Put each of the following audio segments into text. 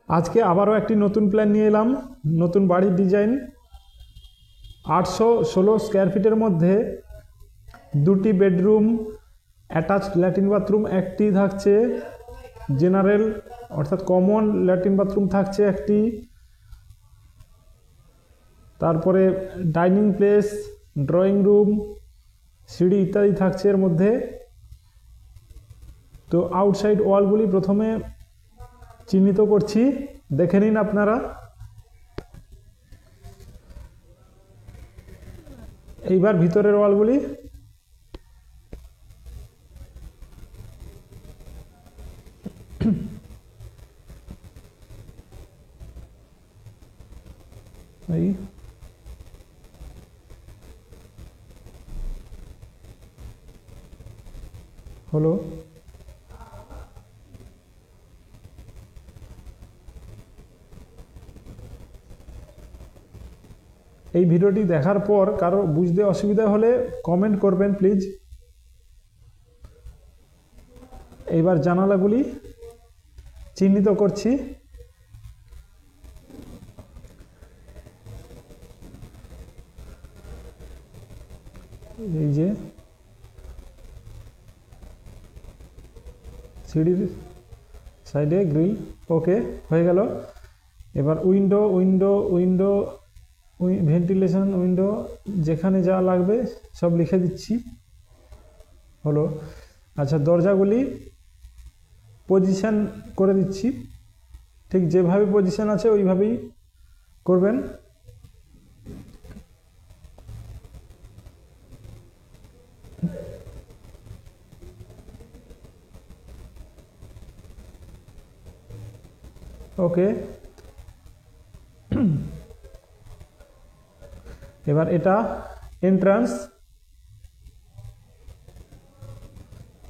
আজকে আবারও একটি নতুন প্ল্যান নিয়ে এলাম, নতুন বাড়ির ডিজাইন। 816 স্কোয়ার ফিটের মধ্যে দুটি বেডরুম, অ্যাটাচড ল্যাট্রিন বাথরুম একটি থাকছে, জেনারেল অর্থাৎ কমন ল্যাট্রিন বাথরুম থাকছে একটি, তারপরে ডাইনিং প্লেস, ড্রয়িং রুম, সিঁড়ি ইত্যাদি থাকছে এর মধ্যে। তো আউটসাইড ওয়ালগুলি প্রথমে চিহ্নিত করছি, দেখে নিন আপনারা। এইবার ভিতরের ওয়ালগুলি এই হলো। এই ভিডিওটি দেখার পর কারো বুঝতে অসুবিধা হলে কমেন্ট করবেন প্লিজ। এইবার জানালাগুলি চিহ্নিত করছি। এই যে সিঁড়ির সাইডে গ্রিল, ওকে হয়ে গেল। এবার window window window ventilation window যেখানে যা লাগবে সব লিখে দিচ্ছি, হলো। আচ্ছা, দরজাগুলি পজিশন করে দিচ্ছি, ঠিক যেভাবে পজিশন আছে ওইভাবেই করবেন। ওকে, এবার এটা এন্ট্রান্স,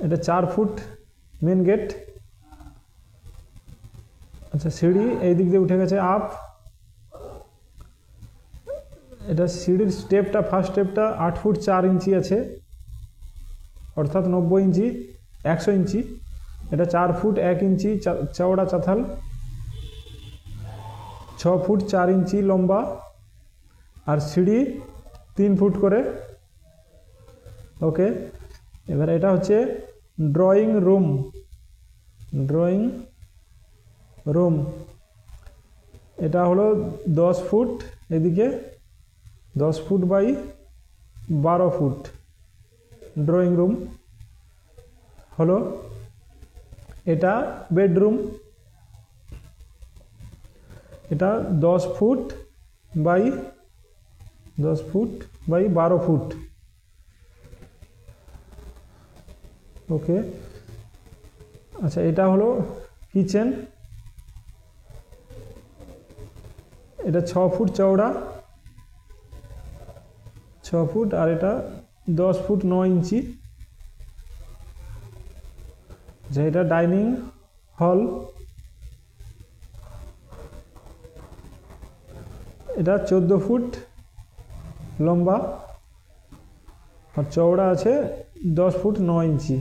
এটা 4 ফুট মেন গেট। আচ্ছা, সিঁড়ি এই দিক দিয়ে উঠে গেছে আপ। এটা সিঁড়ির স্টেপটা, ফার্স্ট স্টেপটা 8 ফুট 4 ইঞ্চি আছে, অর্থাৎ 90 ইঞ্চি 100 ইঞ্চি। এটা 4 ফুট 1 ইঞ্চি চওড়া চাতাল, 6 ফুট 4 ইঞ্চি লম্বা, আর সিঁড়ি 3 ফুট করে। ওকে, এবার এটা হচ্ছে ড্রয়িং রুম। ড্রয়িং রুম এটা হলো 10 ফুট, এদিকে 10 foot by 12 foot drawing room হলো। এটা বেডরুম, এটা 10 ফুট বাই 12 ফুট। ওকে, আচ্ছা, এটা হলো কিচেন, এটা 6 ফুট চওড়া, 6 ফুট, আর এটা 10 ফুট 9 ইঞ্চি। আচ্ছা, এটা ডাইনিং হল, এটা 14 ফুট লম্বা আর চওড়া আছে 10 ফুট 9 ইঞ্চি।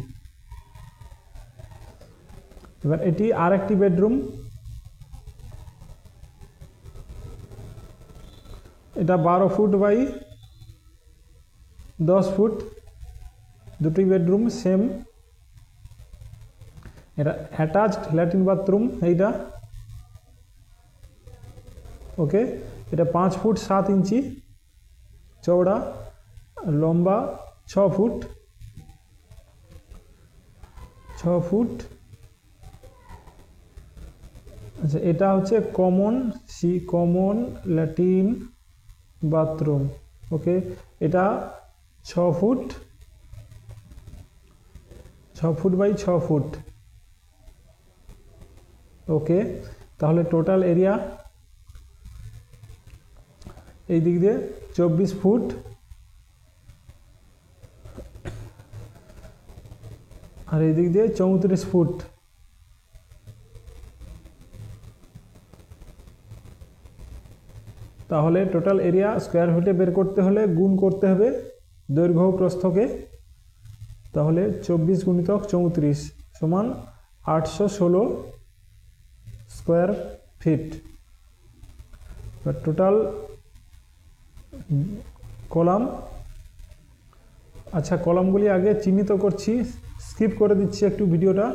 এবার এটি আর একটি বেডরুম, এটা 12 ফুট বাই 10 ফুট, দুটি বেডরুম সেম। এটা অ্যাটাচড ল্যাট্রিন বাথরুম এইটা। ওকে, এটা 5 ফুট 7 ইঞ্চি চওড়া, লম্বা 6 ফুট 6 ফুট। আচ্ছা, এটা হচ্ছে কমন ল্যাট্রিন বাথরুম। ওকে, এটা 6 ফুট বাই 6 ফুট। ওকে, তাহলে টোটাল এরিয়া এই দিক দিয়ে 24 ফুট, আর এই দিক দিয়ে 34 ফুট। তাহলে টোটাল এরিয়া স্কোয়ার ফিটে বের করতে হলে গুণ করতে হবে দৈর্ঘ্য প্রস্থকে। তাহলে 24 গুণিতক 34 সমান 816 স্কোয়ার ফিট। টোটাল কলাম, আচ্ছা কলামগুলি আগে চিহ্নিত করছি, স্কিপ করে দিচ্ছি একটু ভিডিওটা।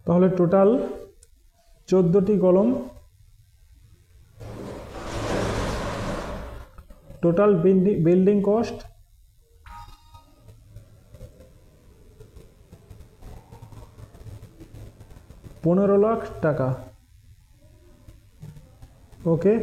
তাহলে টোটাল 14টি কলম, টোটাল বিল্ডিং কস্ট 15 লাখ টাকা। ওকে।